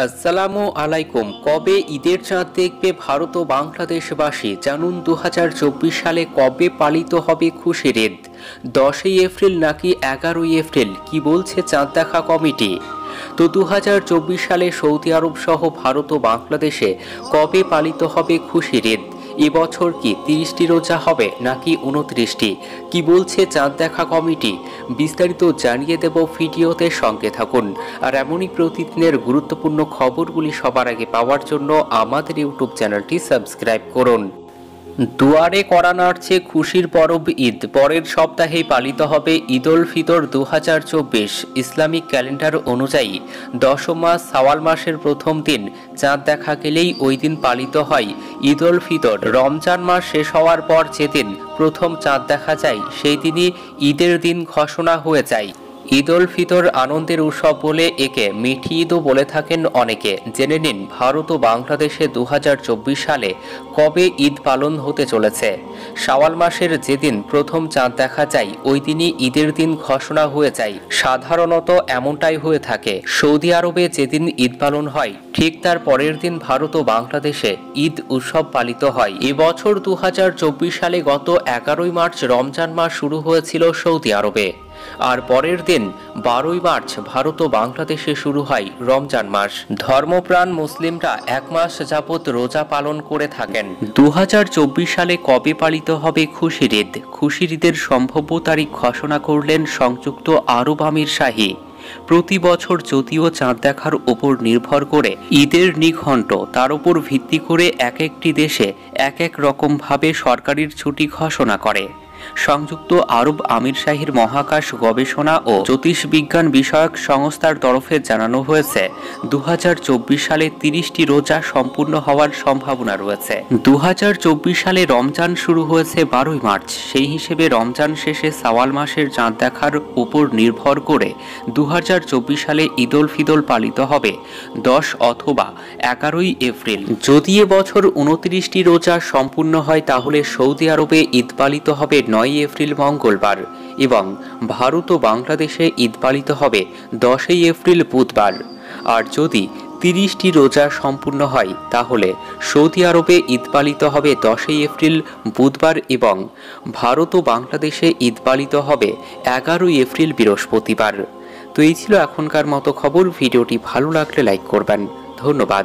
আসসালামু আলাইকুম। কবে ঈদের চাঁদ দেখবে ভারত ও বাংলাদেশবাসী? জানুন 2024 সালে কবে পালিত হবে খুশির ঈদ? 10ই এপ্রিল নাকি 11ই এপ্রিল? কি বলছে চাঁদ দেখা কমিটি? তো 2024 সালে সৌদি আরব সহ ভারত ও বাংলাদেশে কবে পালিত হবে খুশির ঈদ? এবছর কি 30টি রোজা হবে নাকি 29টি? কি বলছে চাঁদ দেখা কমিটি? বিস্তারিত জানিয়ে দেব ভিডিওতে, সঙ্গে থাকুন। আর এমনই প্রতিদিনের গুরুত্বপূর্ণ খবরগুলি সবার আগে পাওয়ার জন্য আমাদের ইউটিউব চ্যানেলটি সাবস্ক্রাইব করুন। দুয়ারে কড়া নাড়ছে খুশির পরব ঈদ। পরের সপ্তাহেই পালিত হবে ঈদ উল ফিতর 2024। ইসলামিক ক্যালেন্ডার অনুযায়ী 10ম মাস শাওয়াল মাসের প্রথম দিন চাঁদ দেখা গেলেই ওই দিন পালিত হয় ঈদ উল ফিতর। রমজান মাস শেষ হওয়ার পর যেদিন প্রথম চাঁদ দেখা যায় সেই দিনই ঈদের দিন ঘোষণা হয়ে যায়। ঈদ উল ফিতর আনন্দের উৎসব বলে একে মিঠি ঈদও বলে থাকেন অনেকে। জেনে নিন ভারত ও বাংলাদেশে 2024 সালে কবে ঈদ পালন হতে চলেছে। শাওয়াল মাসের যেদিন প্রথম চাঁদ দেখা যায় ওই দিনই ঈদের দিন ঘোষণা হয়ে যায়। সাধারণত এমনটাই হয়ে থাকে। সৌদি আরবে যেদিন ঈদ পালন হয় ঠিক তার পরের দিন ভারত ও বাংলাদেশে ঈদ উৎসব পালিত হয়। এবছর 2024 সালে গত 11ই মার্চ রমজান মাস শুরু হয়েছিল সৌদি আরবে, আর পরের দিন 12ই মার্চ ভারত ও বাংলাদেশে শুরু হয় রমজান মাস। ধর্মপ্রাণ মুসলিমরা এক মাস যাবৎ রোজা পালন করে থাকেন। 2024 সালে কবে পালিত হবে খুশির ঈদ? খুশির ঈদের সম্ভাব্য তারিখ ঘোষণা করলেন সংযুক্ত আরব আমির শাহী। প্রতি বছর যদিও চাঁদ দেখার ওপর নির্ভর করে ঈদের নিঘণ্ট, তার উপর ভিত্তি করে এক একটি দেশে এক এক রকমভাবে সরকারির ছুটি ঘোষণা করে। সংযুক্ত আরব আমির শাহীর মহাকাশ গবেষণা ও জ্যোতিষবিজ্ঞান বিষয়ক সংস্থার তরফে জানানো হয়েছে 2024 সালে 30টি রোজা সম্পূর্ণ হওয়ার সম্ভাবনা রয়েছে। 2024 সালে রমজান শুরু হয়েছে 12ই মার্চ। সেই হিসেবে রমজান শেষে শাওয়াল মাসের চাঁদ দেখার উপর নির্ভর করে 2024 সালে ঈদ উল ফিতর পালিত হবে 10 অথবা 11ই এপ্রিল। যদি এবছর 29টি রোজা সম্পূর্ণ হয় তাহলে সৌদি আরবে ঈদ পালিত হবে 9ই এপ্রিল মঙ্গলবার এবং ভারত ও বাংলাদেশে ঈদ পালিত হবে 10ই এপ্রিল বুধবার। আর যদি 30টি রোজা সম্পূর্ণ হয় তাহলে সৌদি আরবে ঈদ পালিত হবে 10ই এপ্রিল বুধবার এবং ভারত ও বাংলাদেশে ঈদ পালিত হবে 11ই এপ্রিল বৃহস্পতিবার। তো এই ছিল এখনকার মতো খবর। ভিডিওটি ভালো লাগলে লাইক করবেন। ধন্যবাদ।